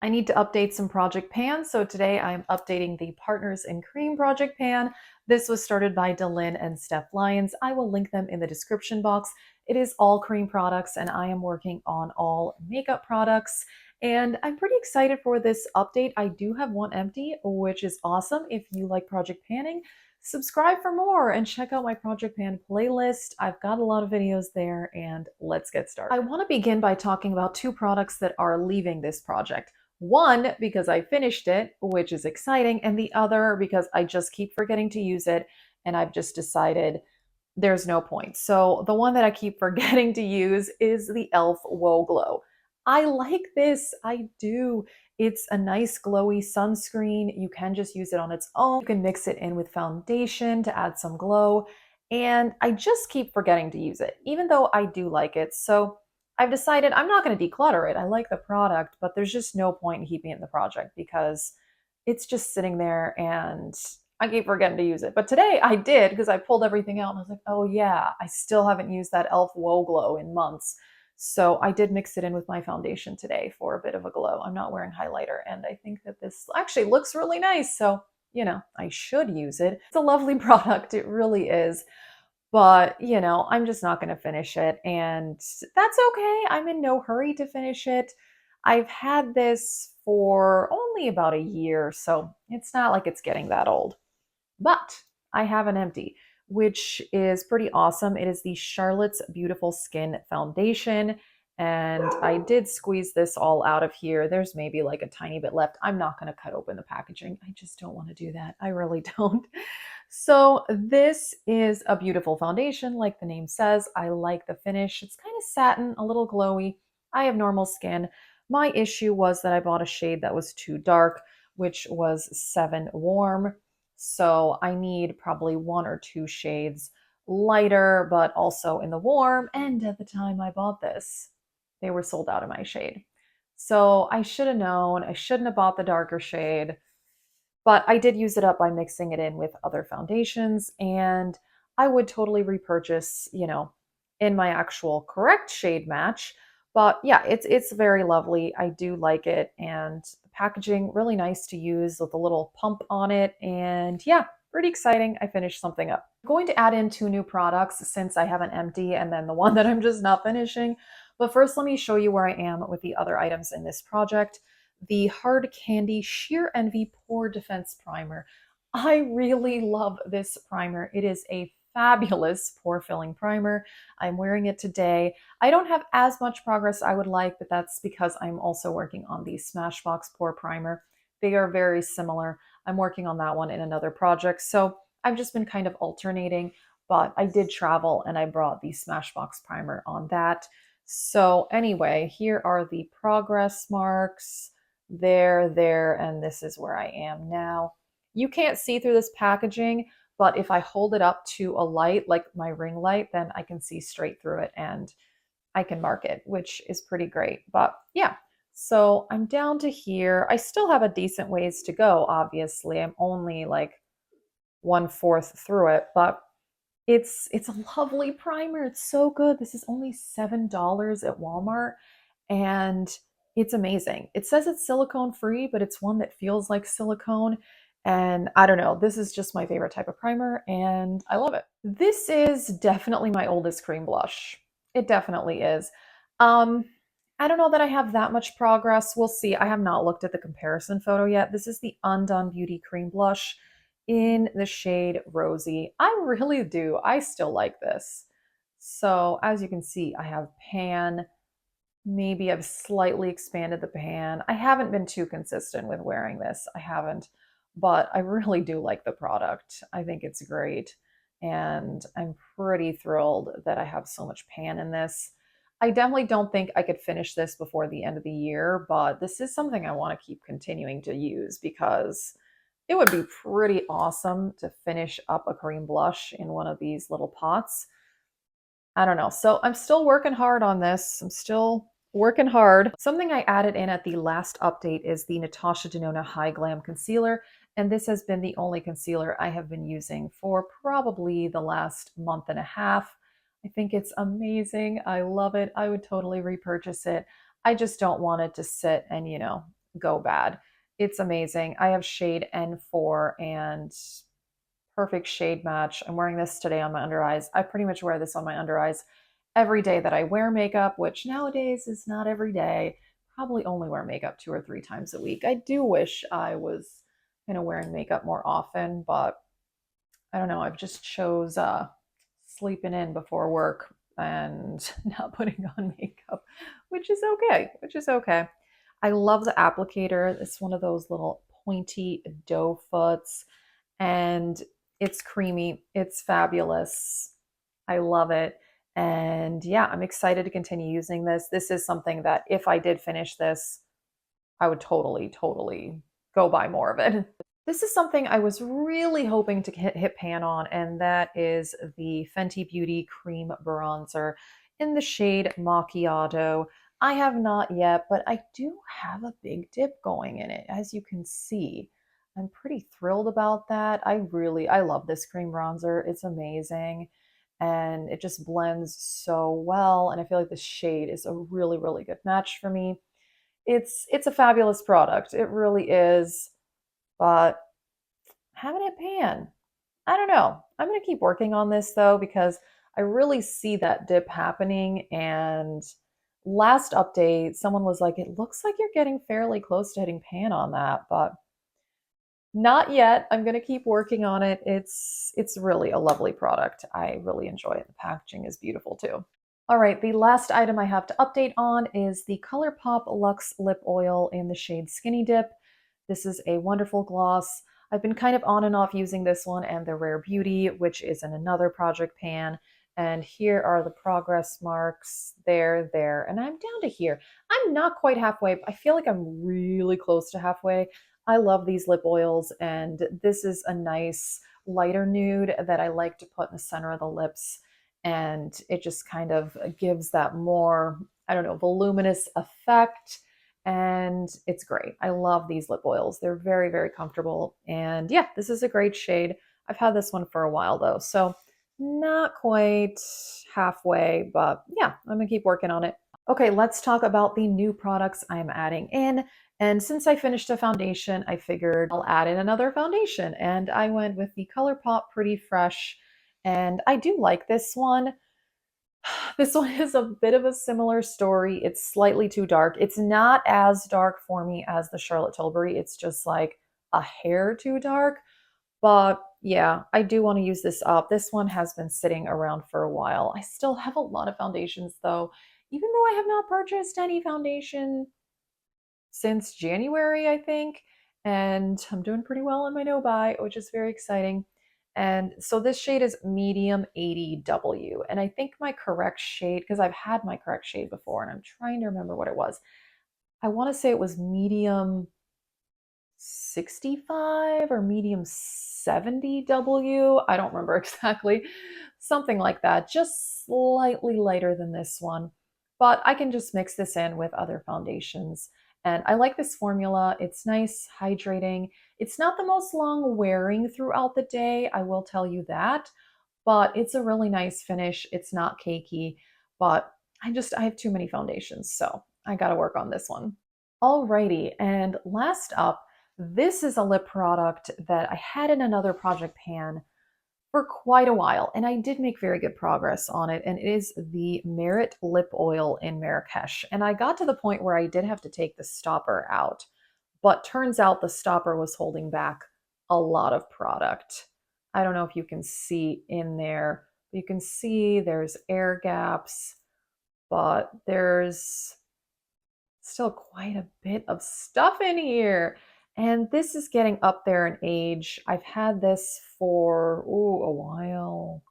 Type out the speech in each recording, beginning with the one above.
I need to update some project pans, so today I'm updating the Partners in Cream project pan. This was started by Delyn and Steph Lyons. I will link them in the description box. It is all cream products, and I am working on all makeup products. And I'm pretty excited for this update. I do have one empty, which is awesome. If you like project panning, subscribe for more and check out my project pan playlist. I've got a lot of videos there, and let's get started. I want to begin by talking about two products that are leaving this project. One, because I finished it, which is exciting, and the other because I just keep forgetting to use it, and I've just decided there's no point. So the one that I keep forgetting to use is the e.l.f. Whoa Glow. I like this, I do. It's a nice glowy sunscreen. You can just use it on its own. You can mix it in with foundation to add some glow, and I just keep forgetting to use it, even though I do like it. So I've decided I'm not going to declutter it. I like the product, but there's just no point in keeping it in the project because it's just sitting there and I keep forgetting to use it. But today I did because I pulled everything out and I was like, oh yeah, I still haven't used that e.l.f. Whoa Glow in months. So I did mix it in with my foundation today for a bit of a glow. I'm not wearing highlighter, and I think that this actually looks really nice. So, I should use it. It's a lovely product. It really is. But, I'm just not going to finish it. And that's okay. I'm in no hurry to finish it. I've had this for only about a year, so it's not like it's getting that old. But I have an empty, which is pretty awesome. It is the Charlotte's Beautiful Skin Foundation. And I did squeeze this all out of here. There's maybe like a tiny bit left. I'm not going to cut open the packaging. I just don't want to do that. I really don't. So this is a beautiful foundation, like the name says. I like the finish. It's kind of satin, a little glowy. I have normal skin. My issue was that I bought a shade that was too dark, which was 7 warm. So I need probably 1 or 2 shades lighter, but also in the warm. And at the time I bought this, they were sold out of my shade. So I should have known. I shouldn't have bought the darker shade. But I did use it up by mixing it in with other foundations, and I would totally repurchase, in my actual correct shade match. But yeah, it's very lovely. I do like it, and the packaging really nice to use with a little pump on it. And yeah, pretty exciting. I finished something up. I'm going to add in 2 new products since I have an empty and then the one that I'm just not finishing. But first, let me show you where I am with the other items in this project. The Hard Candy Sheer Envy Pore Defense Primer. I really love this primer. It is a fabulous pore filling primer. I'm wearing it today. I don't have as much progress I would like, but that's because I'm also working on the Smashbox Pore Primer. They are very similar. I'm working on that one in another project. So I've just been kind of alternating, but I did travel and I brought the Smashbox Primer on that. So anyway, here are the progress marks. There, and this is where I am now. You can't see through this packaging, but if I hold it up to a light, like my ring light, then I can see straight through it and I can mark it, which is pretty great. But yeah, so I'm down to here. I still have a decent ways to go, obviously. I'm only like 1/4 through it, but it's a lovely primer. It's so good. This is only $7 at Walmart, and it's amazing. It says it's silicone free, but it's one that feels like silicone. And I don't know, this is just my favorite type of primer, and I love it. This is definitely my oldest cream blush. It definitely is. Um, I don't know that I have that much progress. We'll see. I have not looked at the comparison photo yet. This is the Undone Beauty Cream Blush in the shade Rosy. I really do. I still like this. So as you can see, I have pan. Maybe I've slightly expanded the pan. I haven't been too consistent with wearing this. I haven't, but I really do like the product. I think it's great. And I'm pretty thrilled that I have so much pan in this. I definitely don't think I could finish this before the end of the year, but this is something I want to keep continuing to use because it would be pretty awesome to finish up a cream blush in one of these little pots. I don't know. So I'm still working hard on this. I'm still working hard. Something I added in at the last update is the Natasha Denona High Glam Concealer. And this has been the only concealer I have been using for probably the last month and a half. I think it's amazing. I love it. I would totally repurchase it. I just don't want it to sit and, go bad. It's amazing. I have shade N4 and perfect shade match. I'm wearing this today on my under eyes. I pretty much wear this on my under eyes every day that I wear makeup, which nowadays is not every day. Probably only wear makeup 2 or 3 times a week. I do wish I was wearing makeup more often, but I don't know. I've just chose sleeping in before work and not putting on makeup, which is okay. Which is okay. I love the applicator. It's one of those little pointy doe foots, and it's creamy. It's fabulous. I love it. And yeah, I'm excited to continue using this. This is something that if I did finish this, I would totally, totally go buy more of it. This is something I was really hoping to hit pan on, and that is the Fenty Beauty Cream Bronzer in the shade Macchiato. I have not yet, but I do have a big dip going in it, as you can see. I'm pretty thrilled about that. I love this cream bronzer. It's amazing, and it just blends so well, and I feel like the shade is a really, really good match for me. It's a fabulous product. It really is, but haven't hit pan. I don't know. I'm going to keep working on this though, because I really see that dip happening. And last update, someone was like, it looks like you're getting fairly close to hitting pan on that, but not yet. I'm going to keep working on it. It's really a lovely product. I really enjoy it. The packaging is beautiful too. All right, the last item I have to update on is the Colourpop Luxe Lip Oil in the shade Skinny Dip. This is a wonderful gloss. I've been kind of on and off using this one and the Rare Beauty, which is in another project pan. And here are the progress marks, there, and I'm down to here. I'm not quite halfway, but I feel like I'm really close to halfway. I love these lip oils, and this is a nice lighter nude that I like to put in the center of the lips, and it just kind of gives that more, I don't know, voluminous effect, and it's great. I love these lip oils. They're very, very comfortable, and yeah, this is a great shade. I've had this one for a while though, so not quite halfway, but yeah, I'm gonna keep working on it. Okay, let's talk about the new products I'm adding in. And since I finished a foundation, I figured I'll add in another foundation. And I went with the Colourpop Pretty Fresh. And I do like this one. This one is a bit of a similar story. It's slightly too dark. It's not as dark for me as the Charlotte Tilbury. It's just like a hair too dark. But yeah, I do want to use this up. This one has been sitting around for a while. I still have a lot of foundations though. Even though I have not purchased any foundation since January, I think, and I'm doing pretty well on my no buy, which is very exciting. And so this shade is medium 80W, and I think my correct shade, because I've had my correct shade before, and I'm trying to remember what it was. I want to say it was medium 65 or medium 70W. I don't remember exactly. Something like that. Just slightly lighter than this one. But I can just mix this in with other foundations. And I like this formula. It's nice, hydrating. It's not the most long wearing throughout the day, I will tell you that. But it's a really nice finish. It's not cakey. But I have too many foundations, so I got to work on this one. Alrighty, and last up, this is a lip product that I had in another project pan for quite a while, and I did make very good progress on it, and it is the Merit Lip Oil in Marrakesh. And I got to the point where I did have to take the stopper out, but turns out the stopper was holding back a lot of product. I don't know if you can see in there, but you can see there's air gaps, but there's still quite a bit of stuff in here. And this is getting up there in age. I've had this for a while,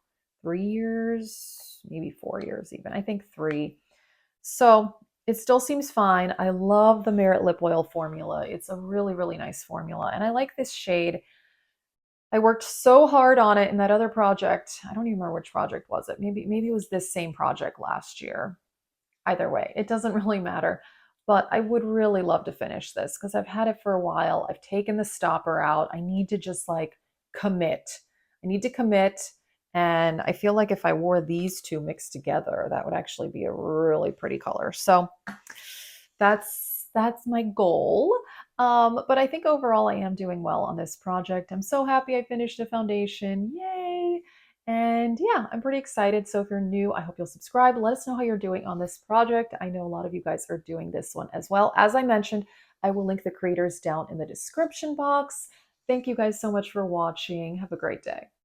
3 years, maybe 4 years even. I think 3. So it still seems fine. I love the Merit Lip Oil formula. It's a really, really nice formula. And I like this shade. I worked so hard on it in that other project. I don't even remember which project was it. Maybe it was this same project last year. Either way, it doesn't really matter. But I would really love to finish this because I've had it for a while. I've taken the stopper out. I need to just like commit. I need to commit. And I feel like if I wore these two mixed together, that would actually be a really pretty color. So that's my goal. But I think overall I am doing well on this project. I'm so happy I finished a foundation. Yay! And yeah, I'm pretty excited. So if you're new, I hope you'll subscribe. Let us know how you're doing on this project. I know a lot of you guys are doing this one as well. As I mentioned, I will link the creators down in the description box. Thank you guys so much for watching. Have a great day.